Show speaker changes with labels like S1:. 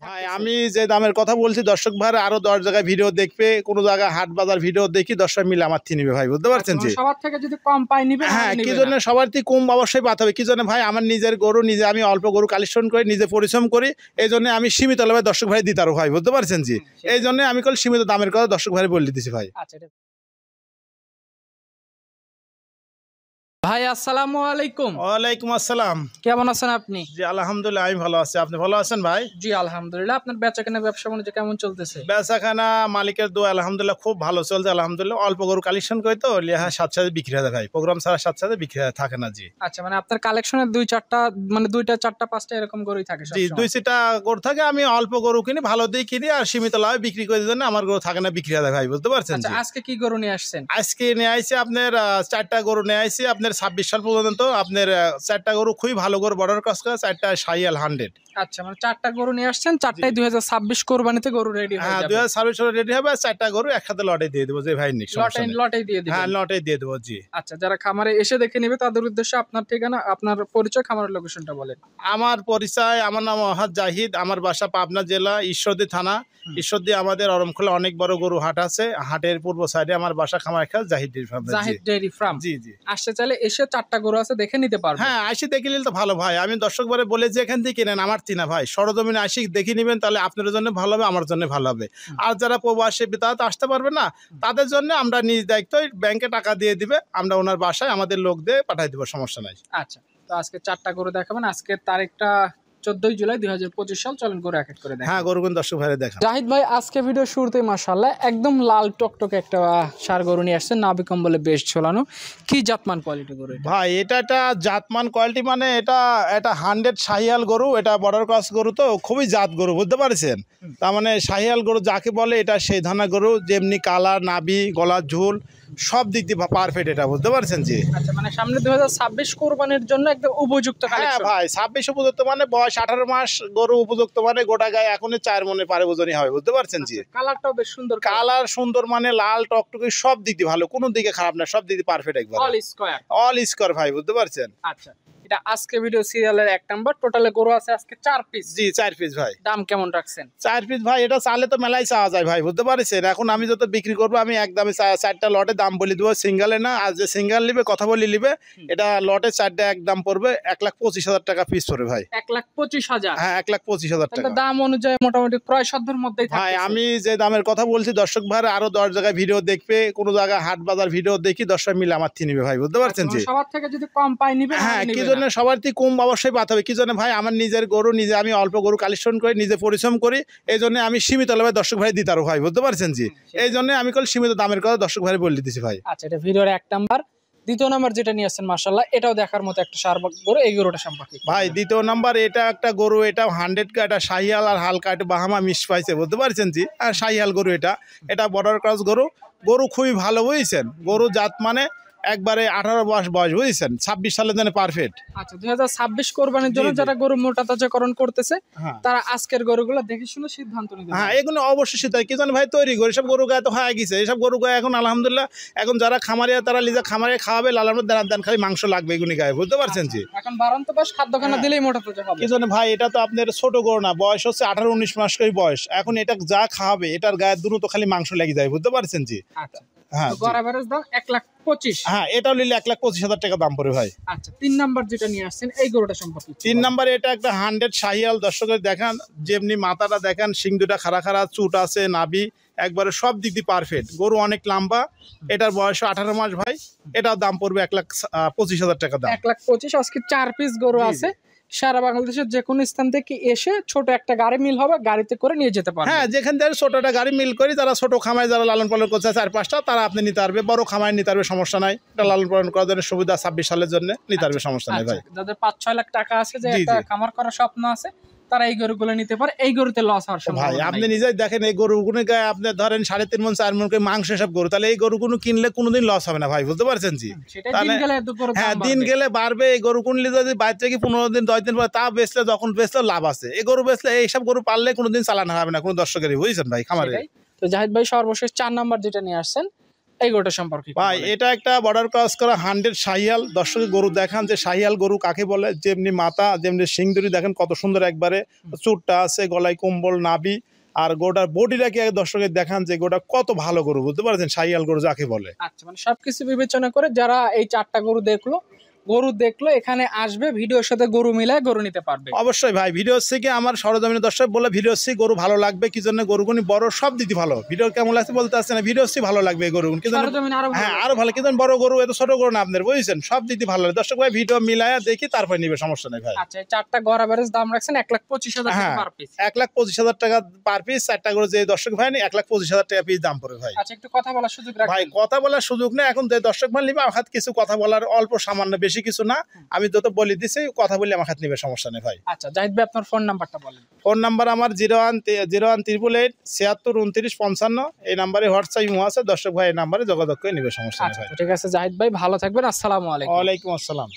S1: ভাই আমি যে দামের কথা বলছি দর্শক ভাই আরো 10 জায়গায় ভিডিও দেখবে, কোন জায়গায় হাট বাজার ভিডিও দেখি দর্শক মিলে আমার থেকে নিবে ভাই, বুঝতে পারছেন? জি
S2: সবার থেকে যদি কম পাই নিবে।
S1: হ্যাঁ, কি জন্য সবার থেকে কম অবশ্যই পাতে হবে। কি জন্য ভাই আমার নিজের গরু নিজে, আমি অল্প গরু কালেকশন করি, নিজে পরিশ্রম করি, এই জন্য আমি সীমিত লাভে দর্শক ভাই দিতে পারবো ভাই, বুঝতে পারছেন? জি এই জন্য আমি কল সীমিত দামের কথা দর্শক ভাই বলে দিতেছি ভাই।
S2: আচ্ছা ভাই আসসালামু আলাইকুম।
S1: ওয়ালাইকুম আসসালাম।
S2: কেমন আছেন আপনি?
S1: জি আলহামদুলিল্লাহ আমি ভালো আছি, আপনি ভালো আছেন ভাই?
S2: জি আলহামদুলিল্লাহ। আপনার বেচাকেনা ব্যবসা বাণিজ্য কেমন চলতেছে?
S1: বেচাখানা মালিকের দোয়া আলহামদুলিল্লাহ খুব ভালো চলছে আলহামদুলিল্লাহ। অল্প গরু কালেকশন করি তো লিহা সাথে সাথে বিক্রি হয় ভাই, প্রোগ্রাম ছাড়া সাথে বিক্রি থাকে না। জি
S2: আচ্ছা, মানে আপনার কালেকশনের 2-4টা মানে 2টা 4টা 5টা এরকম গরুই থাকে সব
S1: জি
S2: সময়?
S1: 2-3টা গরু থাকে, আমি অল্প গরু কিনি, ভালো দিয়ে কিনি আর সীমিত লাভে বিক্রি করে দেন, আমার গরু থাকে না বিক্রি হয় ভাই, বুঝতে পারছেন?
S2: আচ্ছা,
S1: জি
S2: আজকে কি গরু নিয়ে আসছেন?
S1: আজকে নিয়ে আইছি আপনার 4টা গরু নিয়ে আইছি আপনার 26 সাল পর্যন্ত। আপনার 4টা গরু খুবই ভালো গরু, বর্ডার ক্রস করা, 4টা শাহিয়াল 100।
S2: আচ্ছা, মানে 4টা গরু নিয়ে আসছেন, 4টাই 2026 কোরবানিতে গরু রেডি হয়ে
S1: হ্যাঁ
S2: যাবে।
S1: 2026 সালে রেডি হবে। 4টা গরু একসাথে লটে দিয়ে দেবো, যে ভাই নিক সমস্যা নেই।
S2: লটেই দিয়ে দিবেন?
S1: হ্যাঁ লটে দিয়ে দেবো। জি
S2: আচ্ছা, যারা খামারে এসে দেখে নেবে তাদের উদ্দেশ্যে আপনার ঠিকানা, আপনার পরিচয়, খামারের লোকেশনটা বলেন।
S1: আমার পরিচয়, আমার নাম ওয়াহাদ জাহিদ, আমার বাসা পাবনা জেলা ঈশ্বরদী থানা। ঈশ্বরদী আমাদের অরমখোলা অনেক বড় গরু হাট আছে, হাটের পূর্ব সাইডে আমার বাসা, খামার খেলা Zahid dairy farm.
S2: Zahid dairy farm.
S1: জি জি
S2: আসতে চাইলে এসে 4টা গরু আছে দেখে নিতে পারবেন।
S1: হ্যাঁ আসি দেখে নিলে তো ভালো ভাই। আমি দর্শক বারে বলে যে এখান থেকে কিনেন, আমার তিনা ভাই সরজমিনে আসি দেখে নেবেন, তাহলে আপনার জন্য ভালো হবে, আমার জন্য ভালো হবে। আর যারা প্রবাসী তারা তো আসতে পারবে না, তাদের জন্য আমরা নিজ দায়িত্ব ব্যাংকে টাকা দিয়ে দিবে, আমরা ওনার বাসায় আমাদের লোক দিয়ে পাঠাই দিব, সমস্যা নাই।
S2: আচ্ছা, তো আজকে 4টা গরু দেখাবেন। আজকের তারিখটা 14 জুলাই 2025 সাল। চলেন গরু এক এক করে দেখাই।
S1: হ্যাঁ গরুগুন দর্শক ভাইরে দেখা।
S2: জাহিদ ভাই আজকে ভিডিও শুরুতে মাশাআল্লাহ একদম লাল টকটকে একটা ষাঁড় গরু নিয়ে আসছেন, নাভি কম্বলে বেশ ঝোলানো। কি জাতমান কোয়ালিটি গরু এটা?
S1: ভাই এটা একটা জাতমান কোয়ালিটি, মানে এটা 100 শাহিয়াল গরু, এটা বর্ডার ক্রস গরু, তো খুবই জাত গরু, বুঝতে পারছেন? তার মানে শাহিয়াল গরু যাকে বলে এটা সেই ধরনের গরু, যেমনি কালার, নাভি, গলার ঝুল সব দিক দিয়ে পারফেক্ট, এটা বুঝতে পারছেন? জি
S2: আচ্ছা, মানে সামনে 2026 কোরবানির জন্য একদম উপযুক্ত
S1: হ্যাঁ
S2: কালেকশন।
S1: ভাই 26 উপযুক্ত, মানে বয়স 18 মাস গরু উপযুক্ত, মানে গোটা গায়ে এখনই 4 মনে পারে ওজনই হবে, বুঝতে পারছেন? জি
S2: কালারটাও বেশ সুন্দর,
S1: কালার সুন্দর, মানে লাল টকটকে সব দিক দিয়ে ভালো, কোনো দিকে খারাপ না, সব দিক দিয়ে পারফেক্ট একবার অল স্কোয়ার ভাই, বুঝতে পারছেন?
S2: আচ্ছা, এটা আজকে ভিডিও সিরিয়ালের 1 নাম্বার। টোটালে গরু আছে আজকে 4 পিস।
S1: জি 4 পিস ভাই।
S2: দাম কেমন রাখছেন?
S1: 4 পিস ভাই, এটা চালে তো মেলাই চাওয়া যায় ভাই, বুঝতে পারছেন? এখন আমি যত বিক্রি করবো আমি একদমই 4টা লটে দাম বলে দেবো, সিঙ্গেলে না। আর যে সিঙ্গেল নিবে কথা বলে নিবে, এটা লটে 4টা একদম পড়বে 1,25,000 টাকা পিস পড়বে ভাই।
S2: 1,25,000?
S1: হ্যাঁ 1,25,000 টাকা।
S2: দাম অনুযায়ী মোটামুটি ক্রয় সাধ্যের মধ্যেই থাকে
S1: ভাই আমি যে দামের কথা বলছি দর্শক ভাই আরো 10 জায়গায় ভিডিও দেখবে, কোন জায়গায় হাট বাজার ভিডিও দেখি, দর্শক মিলে আমার থেকে নিবে ভাই, বুঝতে পারছেন? জি
S2: সবার থেকে যদি কম পাই নিবে।
S1: হ্যাঁ, কি জন্য সবার থেকে কম অবশ্যই পাতে হবে। কি জন্য ভাই আমার নিজের গরু নিজে, আমি অল্প গরু কালেকশন করি, নিজে পরিশ্রম করি, এই জন্য আমি সীমিত লাভে দর্শক ভাই দিতে পারবো ভাই, বুঝতে পারছেন? জি এই জন্য আমি কল সীমিত দামের কথা দর্শক ভাই বলে দিতেছি ভাই।
S2: আচ্ছা, এটা ভিডিওর 1 নাম্বার। দ্বিতীয় নাম্বার যেটা নিয়ে আসছেন মাশাআল্লাহ এটাও দেখার মতো একটা ষাঁড় গরু, এই গরুটা সম্পর্কে
S1: ভাই দ্বিতীয় নাম্বার এটা একটা গরু, এটা 100 কা, এটা শাহিয়াল আর হালকা একটু বাহামা মিশ পাইছে, বুঝতে পারছেন? জি আর শাহিয়াল গরু, এটা বর্ডার ক্রস গরু, গরু খুবই ভালো, বুঝছেন? গরু জাত মানে একবারে 18 বয়স, বুঝছেন? 26 সালের জন্য পারফেক্ট।
S2: আচ্ছা, 2026 কোরবানির জন্য যারা গরু মোটা তাজাকরণ করতেছে তারা আজকের গরুগুলো দেখে শুনে সিদ্ধান্ত নিতে।
S1: হ্যাঁ এগুলো অবশ্যই সিদ্ধান্ত, কি জানেন ভাই, তৈরি গরু সব গরু গায়ে তো হয়ে গেছে, এইসব গরু গায়ে এখন আলহামদুলিল্লাহ এখন যারা খামারিয়া তারা নিজে খামারে খাওয়াবে, লালার মধ্যে দান খালি মাংস লাগবে এগুলি গায়ে, বুঝতে পারছেন? জি
S2: এখন বারান্ত বাস খাদ্যখানা দিলেই মোটা তাজা হবে।
S1: কি জানেন ভাই, এটা তো আপনার ছোট গরু না, বয়স হচ্ছে 18-19 মাস করে বয়স, এখন এটা যা খাওয়াবে এটার গায়ে দ্রুত খালি মাংস লেগে যায়, বুঝতে পারছেন? জি
S2: আচ্ছা,
S1: হ্যাঁ
S2: গড়াবেরজ দাম 1,25,000।
S1: হ্যাঁ এটাও নিলে 1,25,000 টাকা দাম পড়ে ভাই।
S2: আচ্ছা, 3 নাম্বার যেটা নিয়ে আসছেন এই গরুটা সম্পর্কে
S1: 3 নাম্বারে এটা একটা 100 শাহিয়াল, দর্শকের দেখান, যেমনি মাথাটা দেখেন, শিং দুটা খাড়া খাড়া, চুট আছে, নাভি একবারে সব দিক দিয়ে পারফেক্ট, গরু অনেক লম্বা, এটার বয়স 18 মাস ভাই, এটার দাম পড়বে 1,25,000 টাকা দাম।
S2: 1,25,000। আজকে 4 পিস গরু আছে, সারা বাংলাদেশের যে কোনো স্থান থেকে এসে ছোট একটা গাড়ি মিল হবে, গাড়িতে করে নিয়ে যেতে পারবে।
S1: হ্যাঁ যেখান থেকে ছোট একটা গাড়ি মিল করি, যারা ছোট খামায় যারা লালন পালন করছে 4-5টা, তারা আপনি নিতে পারবে, বড় খামায় নিতে পারবে, সমস্যা নাই, এটা লালন পালন করার জন্য সুবিধা, 26 সালের জন্য নিতে পারবে, সমস্যা নেই ভাই।
S2: যাদের 5-6 লাখ টাকা আছে, যে একটা খামার করার স্বপ্ন আছে, তারা এই গরুগুলো নিতে পারে। এই গরুতে লস হওয়ার সম্ভাবনা
S1: ভাই আপনি নিজেই দেখেন, এই গরুগুলো গায়ে আপনি ধরেন 3.5 মণ 4 মণ করে মাংস সব গরু, তাহলে এই গরুগুলো কিনলে কোনোদিন লস হবে না ভাই, বুঝতে পারছেন? জি হ্যাঁ দিন গেলে বাড়বে, এই গরু কিনলে যদি বাইরে থেকে 15 দিন 10 দিন পরে তা বেচলে, যখন বেচলে লাভ আছে, এই গরু বেচলে এইসব গরু পারলে কোনোদিন চালানো হবে না কোনো দর্শকেরই, বুঝছেন ভাই খামারে।
S2: তো জাহিদ ভাই সর্বশেষ 4 নাম্বার যেটা নিয়ে আসছেন এই গরুটা সম্পর্কে একটু
S1: ভাই
S2: বলেন।
S1: এটা একটা বর্ডার ক্রস করা 100 শাহিয়াল। দর্শক গরু দেখান যে শাহিয়াল গরু কাকে বলে, যেমনি মাথা যেমনি সিংদুরি দেখেন কত সুন্দর, একবারে চুটটা আছে, গলায় কম্বল, নাভি, আর গোটার বডিটাকে দর্শকের দেখান যে গোটা কত ভালো গরু, বুঝতে পারছেন শাহিয়াল গরু যাকে বলে।
S2: আচ্ছা, মানে সবকিছু বিবেচনা করে যারা এই 4টা গরু দেখলো এখানে আসবে, ভিডিওর সাথে গরু মিলায় গরু নিতে পারবে।
S1: অবশ্যই ভাই, ভিডিও থেকে আমার সরজমিনের দর্শক বলে ভিডিও সি গরু ভালো লাগবে, কি জন্য গরুগুনি বড় সব দিদি ভালো, ভিডিও কেমন লাগছে বলতে আসছে না, ভিডিও সি ভালো লাগবে এই গরুগুনি, কি জন্য
S2: সরজমিনে আরো ভালো
S1: হ্যাঁ
S2: লাগবে।
S1: আরো ভালো, কি জন্য বড় গরু এত ছোট গরু না আপনার, বুঝছেন, সব দিদি ভালো লাগে। দর্শক ভাই ভিডিও মিলায়া দেখি তারপর নিবে, সমস্যা নেই ভাই।
S2: আচ্ছা, এই 4টা গড় এভারেজ দাম রাখছেন 1,25,000 টাকা
S1: হ্যাঁ
S2: পার পিস।
S1: 1,25,000 টাকা পার পিস, 4টা করে যে দর্শক ভাই নেই 1,25,000 টাকা পিস দাম পড়ে ভাই।
S2: আচ্ছা, একটু কথা বলার সুযোগ
S1: ভাই
S2: রাখবেন।
S1: কথা বলার সুযোগ নেই, এখন যে দর্শক ভাই নিবে আমার হাত কিছু কথা বলার অল্প সামান্য, বেশি কিছু না, আমি যত বলে দিছি কথা বলে আমার হাত নিবে, সমস্যা নেই ভাই।
S2: আচ্ছা জাহিদ ভাই, আপনার ফোন নাম্বারটা বলেন।
S1: ফোন নাম্বার আমার 01888 এই নাম্বারে হোয়াটসঅ্যাপ ইমো আছে, দর্শক ভাই এই নাম্বারে যোগাযোগ করে নিবে, সমস্যা নেই
S2: আচ্ছা,
S1: ভাই।
S2: তো ঠিক আছে জাহিদ ভাই, ভালো থাকবেন। আসসালামু আলাইকুম।
S1: ওয়ালাইকুম আসসালাম।